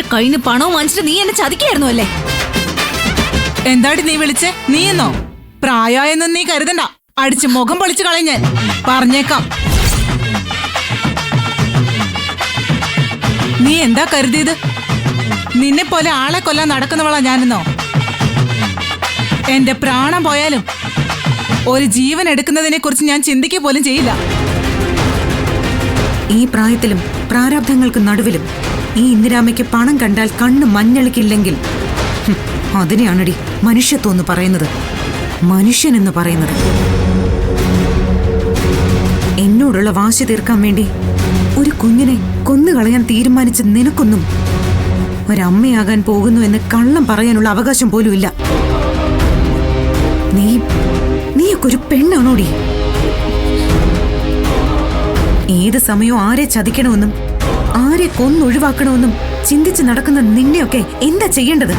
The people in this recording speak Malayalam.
എന്റെ കയ്യിൽ നിന്ന് പണവും വാങ്ങിച്ചിട്ട് നീ എന്നെ ചതിക്കായിരുന്നു അല്ലേ? എന്താടി നീ വിളിച്ചേ? നീ എന്നോ? പ്രായമായെന്നും നീ കരുതണ്ട, അടിച്ച് മുഖം പൊളിച്ചു കളയും ഞാൻ. പറഞ്ഞേക്കാം. നീ എന്താ കരുതിയത്? നിന്നെ പോലെ ആളെ കൊല്ലാൻ നടക്കുന്നവളാ ഞാനെന്നോ? എന്റെ പ്രാണം പോയാലും ഒരു ജീവൻ എടുക്കുന്നതിനെ കുറിച്ച് ഞാൻ ചിന്തിക്കുക പോലും ചെയ്യില്ല. ഈ പ്രായത്തിലും പ്രാരാബ്ധങ്ങൾക്ക് നടുവിലും ഈ ഇന്ദിരാമയ്ക്ക് പണം കണ്ടാൽ കണ്ണ് മഞ്ഞളിക്കില്ലെങ്കിൽ അതിനെയാണടി മനുഷ്യത്വം എന്ന് പറയുന്നത്, മനുഷ്യൻ എന്ന് പറയുന്നത്. എന്നോടുള്ള വാശി തീർക്കാൻ വേണ്ടി ഒരു കുഞ്ഞിനെ കൊന്നുകളയാൻ തീരുമാനിച്ച നിനക്കൊന്നും ഒരമ്മയാകാൻ പോകുന്നു എന്ന് കള്ളം പറയാനുള്ള അവകാശം പോലും ഇല്ല. നീയൊക്കെ ഒരു പെണ്ണാണോടി? ഏത് സമയവും ആരെ ചതിക്കണമെന്നും ആരെ കൊന്നൊഴിവാക്കണമെന്നും ചിന്തിച്ച് നടക്കുന്ന നിന്നെയൊക്കെ എന്താ ചെയ്യേണ്ടത്?